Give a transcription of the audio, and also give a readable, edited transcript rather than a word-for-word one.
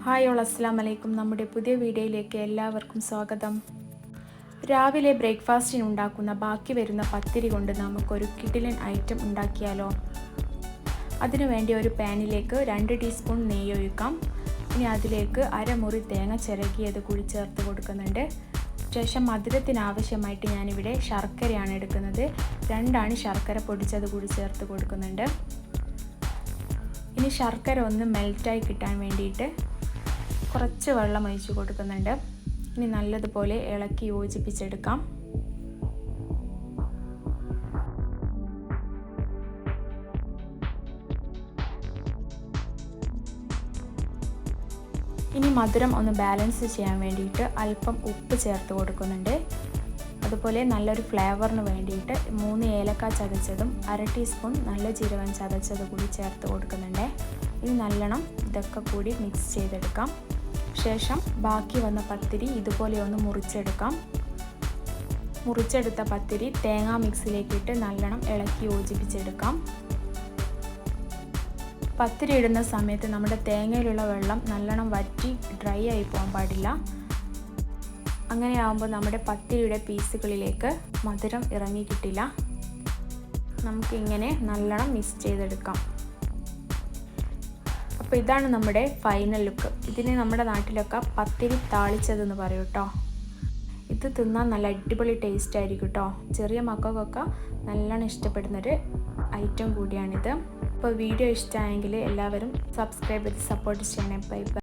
Hi all അസ്സലാമു അലൈക്കും. നമ്മുടെ പുതിയ വീഡിയോയിലേക്ക് എല്ലാവർക്കും സ്വാഗതം. രാവിലെ ബ്രേക്ക്ഫാസ്റ്റിന് ഉണ്ടാക്കുന്ന ബാക്കി വരുന്ന പത്തിരി കൊണ്ട് നമുക്കൊരു കിടിലൻ ഐറ്റം ഉണ്ടാക്കിയാലോ? അതിനുവേണ്ടി ഒരു പാനിലേക്ക് 2 ടീസ്പൂൺ നെയ്യ് ഒഴിക്കാം. ഇനി അതിലേക്ക് അരമുറി തേങ്ങ ചിരകിയത് കൂടി ചേർത്ത് കൊടുക്കുന്നുണ്ട്. ശേഷം മധുരത്തിന് ആവശ്യമായിട്ട് ഞാനിവിടെ ശർക്കരയാണ് എടുക്കുന്നത്. 2 ആണി ശർക്കര പൊടിച്ചത് കൂടി ചേർത്ത് കൊടുക്കുന്നുണ്ട്. ഇനി ശർക്കര ഒന്ന് മെൽറ്റായി കിട്ടാൻ വേണ്ടിയിട്ട് കുറച്ച് വെള്ളം ഒഴിച്ച് കൊടുക്കുന്നുണ്ട്. ഇനി നല്ലതുപോലെ ഇളക്കി യോജിപ്പിച്ചെടുക്കാം. ഇനി മധുരം ഒന്ന് ബാലൻസ് ചെയ്യാൻ വേണ്ടിയിട്ട് അല്പം ഉപ്പ് ചേർത്ത് കൊടുക്കുന്നുണ്ട്. അതുപോലെ നല്ലൊരു ഫ്ലേവറിന് വേണ്ടിയിട്ട് 3 ഏലക്ക ചതച്ചതും 1/2 ടീസ്പൂൺ നല്ല ജീരകം ചതച്ചത് കൂടി ചേർത്ത് കൊടുക്കുന്നുണ്ട്. ഇനി നല്ലോണം ഇതൊക്കെ കൂടി മിക്സ് ചെയ്തെടുക്കാം. ശേഷം ബാക്കി വന്ന പത്തിരി ഇതുപോലെ ഒന്ന് മുറിച്ചെടുക്കാം. മുറിച്ചെടുത്ത പത്തിരി തേങ്ങാ മിക്സിലേക്കിട്ട് നല്ലോണം ഇളക്കി യോജിപ്പിച്ചെടുക്കാം. പത്തിരി ഇടുന്ന സമയത്ത് നമ്മുടെ തേങ്ങയിലുള്ള വെള്ളം നല്ലോണം വറ്റി ഡ്രൈ ആയി പോകാൻ പാടില്ല. അങ്ങനെയാകുമ്പോൾ നമ്മുടെ പത്തിരിയുടെ പീസുകളിലേക്ക് മധുരം ഇറങ്ങി കിട്ടില്ല. നമുക്കിങ്ങനെ നല്ലോണം മിക്സ് ചെയ്തെടുക്കാം. അപ്പോൾ ഇതാണ് നമ്മുടെ ഫൈനൽ ലുക്ക്. ഇതിന് നമ്മുടെ നാട്ടിലൊക്കെ പത്തിരി താളിച്ചതെന്ന് പറയും കേട്ടോ. ഇത് തിന്നാൻ നല്ല അടിപൊളി ടേസ്റ്റ് ആയിരിക്കും കേട്ടോ. ചെറിയ മക്കൾക്കൊക്കെ നല്ലോണം ഇഷ്ടപ്പെടുന്നൊരു ഐറ്റം കൂടിയാണിത്. അപ്പോൾ വീഡിയോ ഇഷ്ടമായെങ്കിൽ എല്ലാവരും സബ്സ്ക്രൈബ് ചെയ്ത് സപ്പോർട്ട് ചെയ്യണേ. Bye bye.